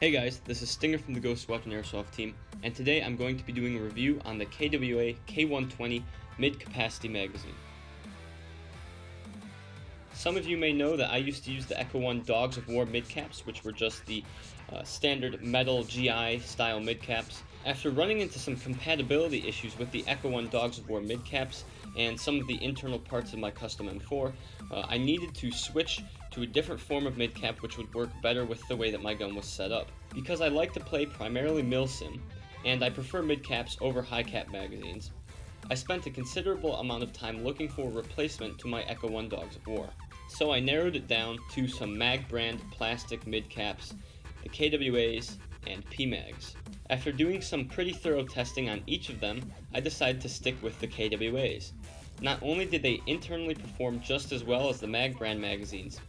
Hey guys, this is Stinger from the Ghost Weapon Airsoft team, and today I'm going to be doing a review on the KWA K120 Mid-Capacity Magazine. Some of you may know that I used to use the Echo 1 Dogs of War mid-caps, which were just the standard metal GI style mid-caps. After running into some compatibility issues with the Echo 1 Dogs of War mid-caps and some of the internal parts of my custom M4, I needed to switch to a different form of mid-cap which would work better with the way that my gun was set up. Because I like to play primarily milsim, and I prefer mid-caps over high-cap magazines, I spent a considerable amount of time looking for a replacement to my Echo 1 Dogs of War. So I narrowed it down to some Mag brand plastic mid-caps, the KWAs, and PMags. After doing some pretty thorough testing on each of them, I decided to stick with the KWAs. Not only did they internally perform just as well as the Mag brand magazines,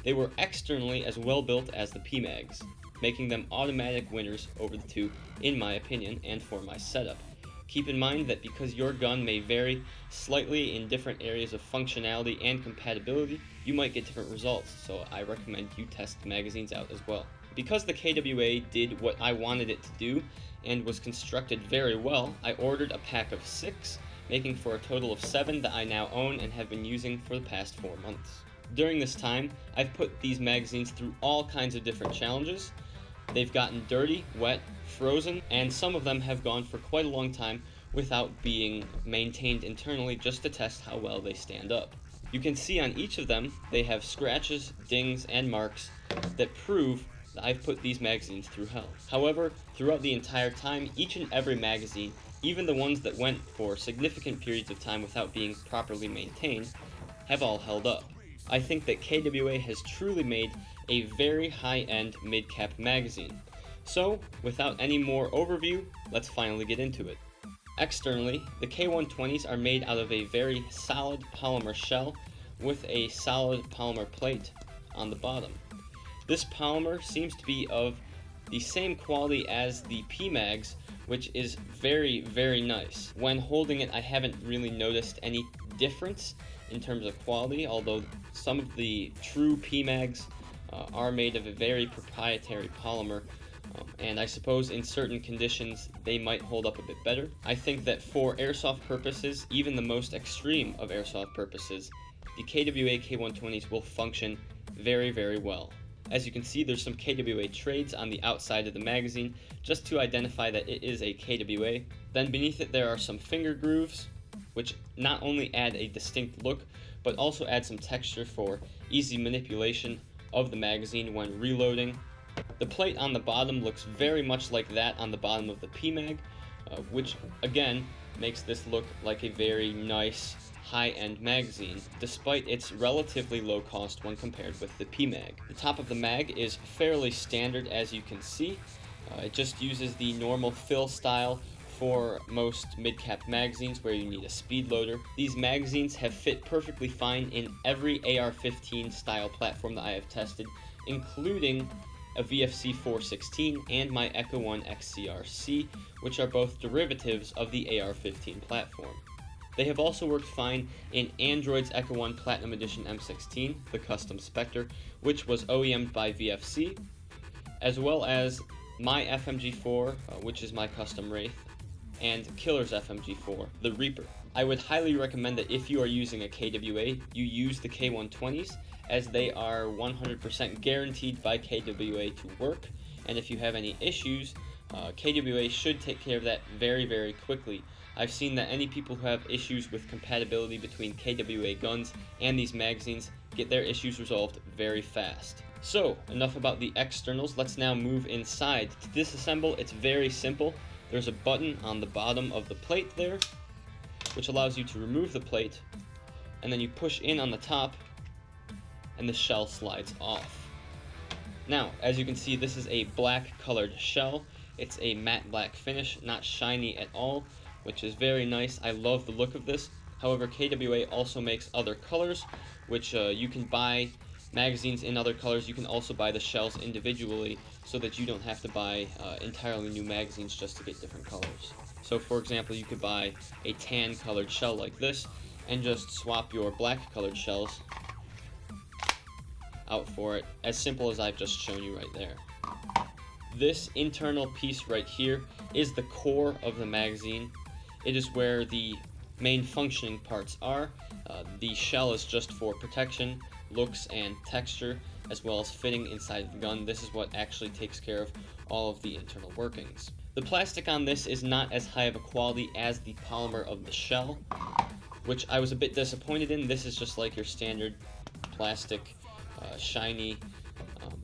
they were externally as well built as the PMags, making them automatic winners over the two, in my opinion, and for my setup. Keep in mind that because your gun may vary slightly in different areas of functionality and compatibility, you might get different results, so I recommend you test the magazines out as well. Because the KWA did what I wanted it to do and was constructed very well, I ordered a pack of 6, making for a total of 7 that I now own and have been using for the past 4 months. During this time, I've put these magazines through all kinds of different challenges. They've gotten dirty, wet, frozen, and some of them have gone for quite a long time without being maintained internally just to test how well they stand up. You can see on each of them they have scratches, dings, and marks that prove that I've put these magazines through hell. However, throughout the entire time, each and every magazine, even the ones that went for significant periods of time without being properly maintained, have all held up. I think that KWA has truly made a very high-end mid-cap magazine. So, without any more overview, let's finally get into it. Externally, the K120s are made out of a very solid polymer shell with a solid polymer plate on the bottom. This polymer seems to be of the same quality as the PMags, which is very, very nice. When holding it, I haven't really noticed any difference in terms of quality, although some of the true PMags are made of a very proprietary polymer, and I suppose in certain conditions they might hold up a bit better. I think that for airsoft purposes, even the most extreme of airsoft purposes, the KWA K120s will function very, very well. As you can see, there's some KWA trades on the outside of the magazine just to identify that it is a KWA. Then beneath it there are some finger grooves, which not only add a distinct look, but also add some texture for easy manipulation of the magazine when reloading. The plate on the bottom looks very much like that on the bottom of the PMag, which again makes this look like a very nice high-end magazine, despite its relatively low cost when compared with the PMag. The top of the mag is fairly standard, as you can see. It just uses the normal fill style for most mid-cap magazines where you need a speed loader. These magazines have fit perfectly fine in every AR-15 style platform that I have tested, including a VFC 416 and my Echo 1 XCRC, which are both derivatives of the AR-15 platform. They have also worked fine in Android's Echo 1 Platinum Edition M16, the custom Spectre, which was OEM'd by VFC, as well as my FMG4, which is my custom Wraith, and Killer's FMG4, the Reaper. I would highly recommend that if you are using a KWA, you use the K120s, as they are 100% guaranteed by KWA to work, and if you have any issues, KWA should take care of that very, very quickly. I've seen that any people who have issues with compatibility between KWA guns and these magazines get their issues resolved very fast. So, enough about the externals, let's now move inside. To disassemble, it's very simple. There's a button on the bottom of the plate there, which allows you to remove the plate, and then you push in on the top, and the shell slides off. Now, as you can see, this is a black colored shell. It's a matte black finish, not shiny at all, which is very nice. I love the look of this. However, KWA also makes other colors, which you can buy magazines in other colors. You can also buy the shells individually so that you don't have to buy entirely new magazines just to get different colors. So for example, you could buy a tan colored shell like this and just swap your black colored shells out for it, as simple as I've just shown you right there. This internal piece right here is the core of the magazine. It is where the main functioning parts are. The shell is just for protection, looks, and texture, as well as fitting inside the gun. This is what actually takes care of all of the internal workings. The plastic on this is not as high of a quality as the polymer of the shell, which I was a bit disappointed in. This is just like your standard plastic, shiny,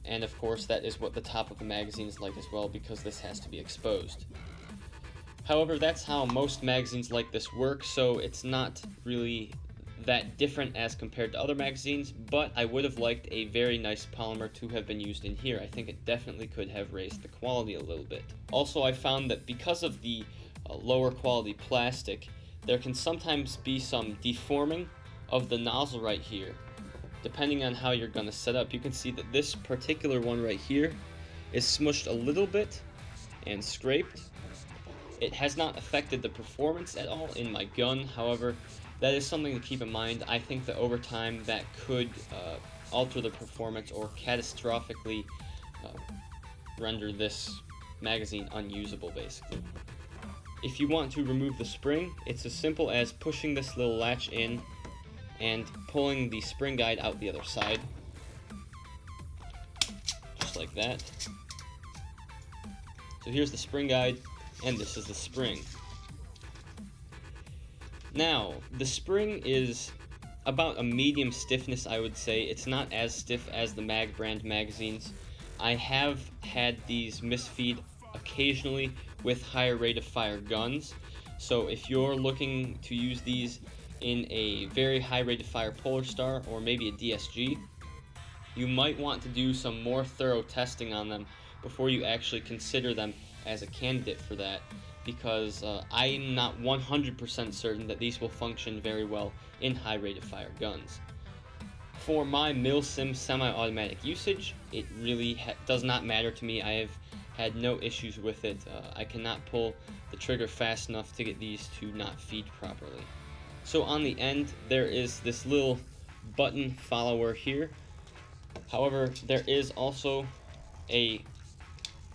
and of course that is what the top of the magazine is like as well, because this has to be exposed. However, that's how most magazines like this work, so it's not really that different as compared to other magazines, but I would have liked a very nice polymer to have been used in here. I think it definitely could have raised the quality a little bit. Also, I found that because of the lower quality plastic, there can sometimes be some deforming of the nozzle right here, depending on how you're going to set up. You can see that this particular one right here is smushed a little bit and scraped. It has not affected the performance at all in my gun. However, that is something to keep in mind. I think that over time that could alter the performance or catastrophically render this magazine unusable, basically. If you want to remove the spring, it's as simple as pushing this little latch in and pulling the spring guide out the other side, just like that. So here's the spring guide, and this is the spring. Now, the spring is about a medium stiffness, I would say. It's not as stiff as the Mag brand magazines. I have had these misfeed occasionally with higher rate of fire guns, so if you're looking to use these in a very high rate of fire Polar Star or maybe a DSG, you might want to do some more thorough testing on them before you actually consider them as a candidate for that, because I'm not 100% certain that these will function very well in high rate of fire guns. For my Milsim semi-automatic usage, it really does not matter to me. I have had no issues with it. I cannot pull the trigger fast enough to get these to not feed properly. So on the end, there is this little button follower here. However, there is also a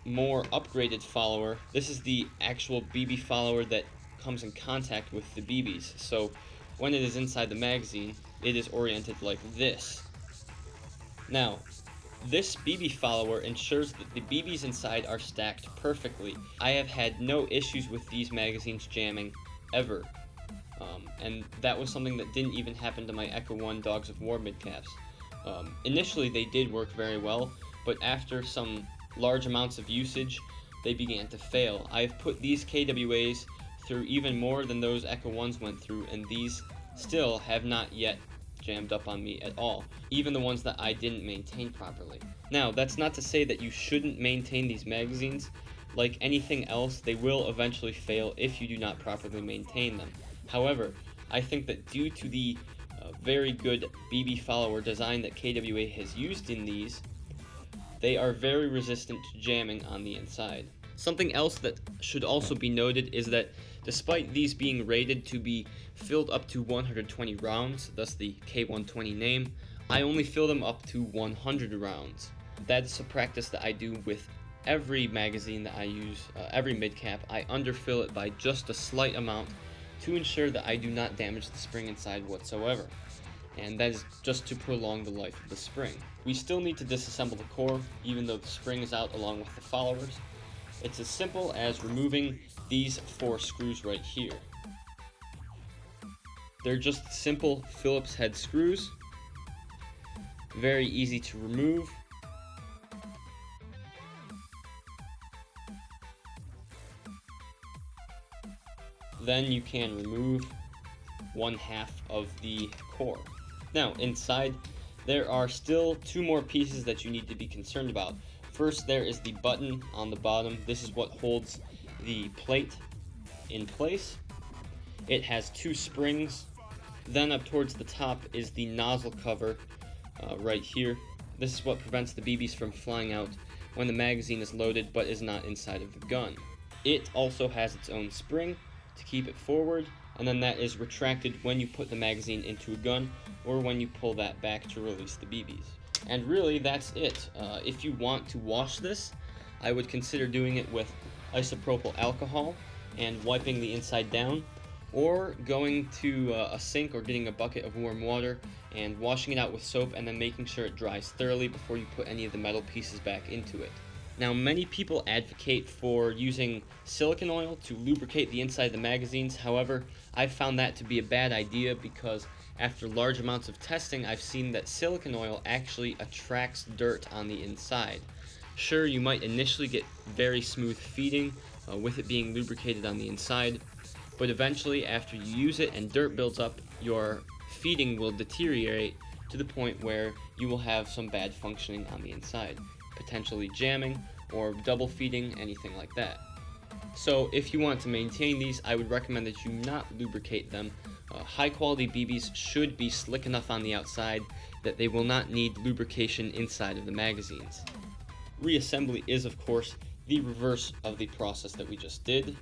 more upgraded follower. This is the actual BB follower that comes in contact with the BBs. So when it is inside the magazine, it is oriented like this. Now, this BB follower ensures that the BBs inside are stacked perfectly. I have had no issues with these magazines jamming, ever. And that was something that didn't even happen to my Echo 1 Dogs of War mid-caps. Initially they did work very well, but after some large amounts of usage, they began to fail. I've put these KWAs through even more than those Echo 1s went through, and these still have not yet jammed up on me at all, even the ones that I didn't maintain properly. Now, that's not to say that you shouldn't maintain these magazines. Like anything else, they will eventually fail if you do not properly maintain them. However, I think that due to the very good BB follower design that KWA has used in these, they are very resistant to jamming on the inside. Something else that should also be noted is that despite these being rated to be filled up to 120 rounds, thus the K120 name, I only fill them up to 100 rounds. That's a practice that I do with every magazine that I use, every mid-cap. I underfill it by just a slight amount to ensure that I do not damage the spring inside whatsoever, and that is just to prolong the life of the spring. We still need to disassemble the core, even though the spring is out along with the followers. It's as simple as removing these 4 screws right here. They're just simple Phillips head screws, very easy to remove. Then you can remove 1/2 of the core. Now, inside, there are still 2 more pieces that you need to be concerned about. First, there is the button on the bottom. This is what holds the plate in place. It has 2 springs. Then up towards the top is the nozzle cover right here. This is what prevents the BBs from flying out when the magazine is loaded but is not inside of the gun. It also has its own spring to keep it forward, and then that is retracted when you put the magazine into a gun or when you pull that back to release the BBs. And really, that's it. If you want to wash this, I would consider doing it with isopropyl alcohol and wiping the inside down, or going to a sink or getting a bucket of warm water and washing it out with soap and then making sure it dries thoroughly before you put any of the metal pieces back into it. Now, many people advocate for using silicone oil to lubricate the inside of the magazines. However, I've found that to be a bad idea because after large amounts of testing, I've seen that silicone oil actually attracts dirt on the inside. Sure, you might initially get very smooth feeding with it being lubricated on the inside, but eventually after you use it and dirt builds up, your feeding will deteriorate to the point where you will have some bad functioning on the inside, potentially jamming or double feeding, anything like that. So if you want to maintain these, I would recommend that you not lubricate them. High quality BBs should be slick enough on the outside that they will not need lubrication inside of the magazines. Reassembly is, of course, the reverse of the process that we just did.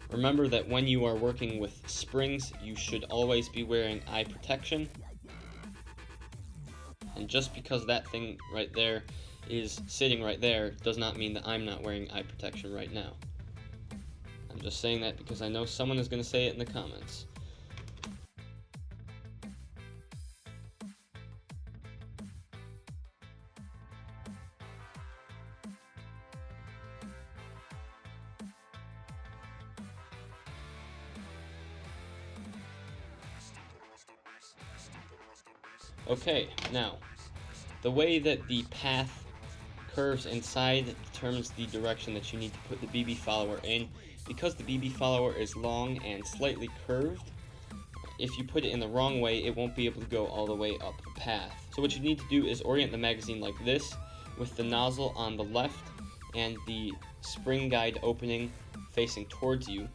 Remember that when you are working with springs, you should always be wearing eye protection. And just because that thing right there is sitting right there does not mean that I'm not wearing eye protection right now. I'm just saying that because I know someone is going to say it in the comments. Okay, now, the way that the path curves inside determines the direction that you need to put the BB follower in. Because the BB follower is long and slightly curved, if you put it in the wrong way, it won't be able to go all the way up the path. So what you need to do is orient the magazine like this, with the nozzle on the left and the spring guide opening facing towards you,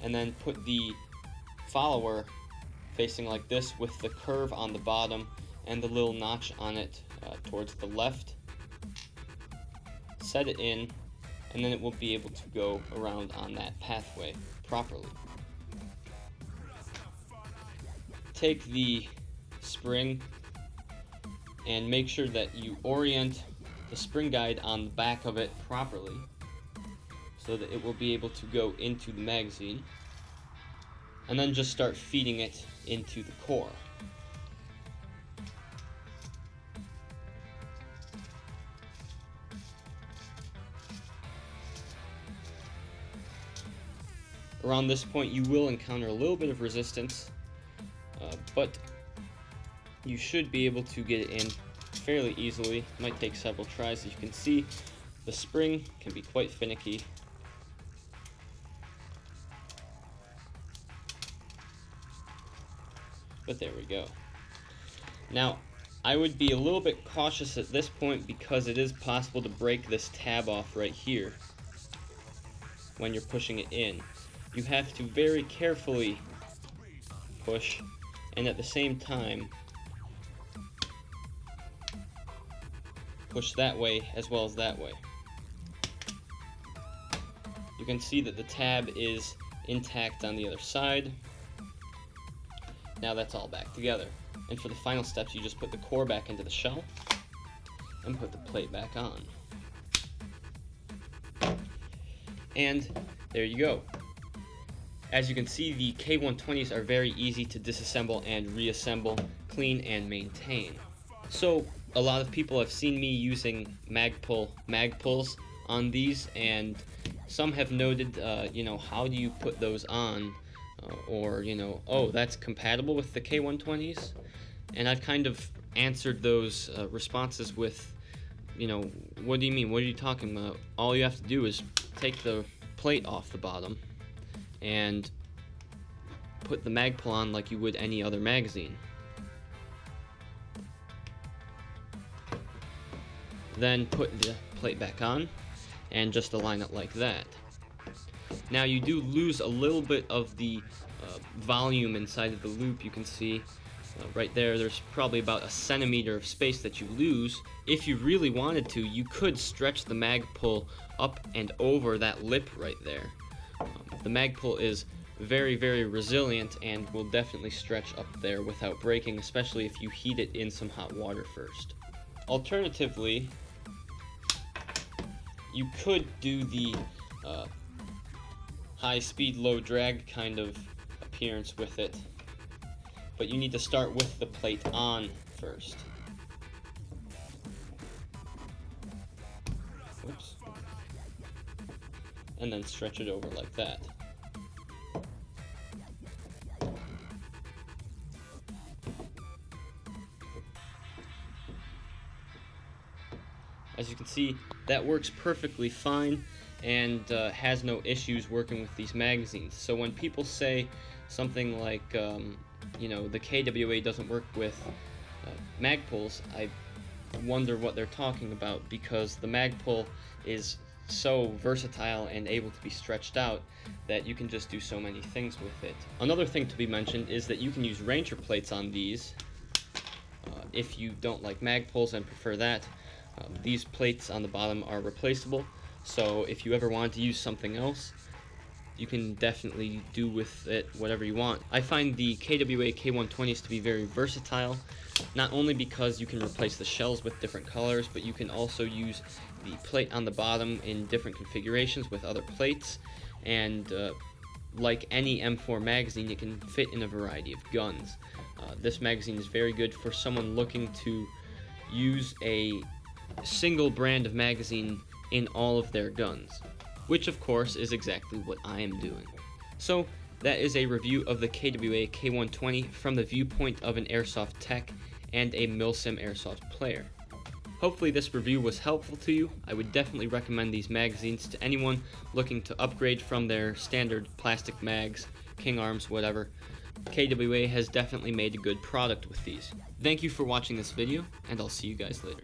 and then put the follower facing like this with the curve on the bottom and the little notch on it towards the left. Set it in, and then it will be able to go around on that pathway properly. Take the spring and make sure that you orient the spring guide on the back of it properly so that it will be able to go into the magazine, and then just start feeding it into the core. Around this point you will encounter a little bit of resistance, but you should be able to get it in fairly easily. It might take several tries. As you can see, the spring can be quite finicky. But there we go. Now, I would be a little bit cautious at this point because it is possible to break this tab off right here when you're pushing it in. You have to very carefully push, and at the same time push that way as well as that way. You can see that the tab is intact on the other side. Now that's all back together. And for the final steps, you just put the core back into the shell and put the plate back on. And there you go. As you can see, the K120s are very easy to disassemble and reassemble, clean and maintain. So a lot of people have seen me using mag pulls on these, and some have noted, how do you put those on? Or, oh, that's compatible with the K120s? And I've kind of answered those responses with, what do you mean? What are you talking about? All you have to do is take the plate off the bottom and put the mag pull on like you would any other magazine. Then put the plate back on and just align it like that. Now you do lose a little bit of the volume inside of the loop. You can see right there's probably about 1 centimeter of space that you lose. If you really wanted to, you could stretch the mag pull up and over that lip right there. The mag pull is very, very resilient and will definitely stretch up there without breaking, especially if you heat it in some hot water first. Alternatively, you could do the high speed, low drag kind of appearance with it, but you need to start with the plate on first. Oops. And then stretch it over like that. As you can see, that works perfectly fine and has no issues working with these magazines. So when people say something like, you know, the KWA doesn't work with Magpuls, I wonder what they're talking about, because the Magpul is so versatile and able to be stretched out that you can just do so many things with it. Another thing to be mentioned is that you can use Ranger plates on these if you don't like Magpuls and prefer that. These plates on the bottom are replaceable, so if you ever want to use something else, you can definitely do with it whatever you want. I find the KWA K120s to be very versatile, not only because you can replace the shells with different colors, but you can also use the plate on the bottom in different configurations with other plates, and like any M4 magazine, it can fit in a variety of guns. This magazine is very good for someone looking to use a single brand of magazine in all of their guns, which of course is exactly what I am doing. So that is a review of the KWA K120 from the viewpoint of an airsoft tech and a milsim airsoft player. Hopefully this review was helpful to you. I would definitely recommend these magazines to anyone looking to upgrade from their standard plastic mags, King Arms, whatever. KWA has definitely made a good product with these. Thank you for watching this video, and I'll see you guys later.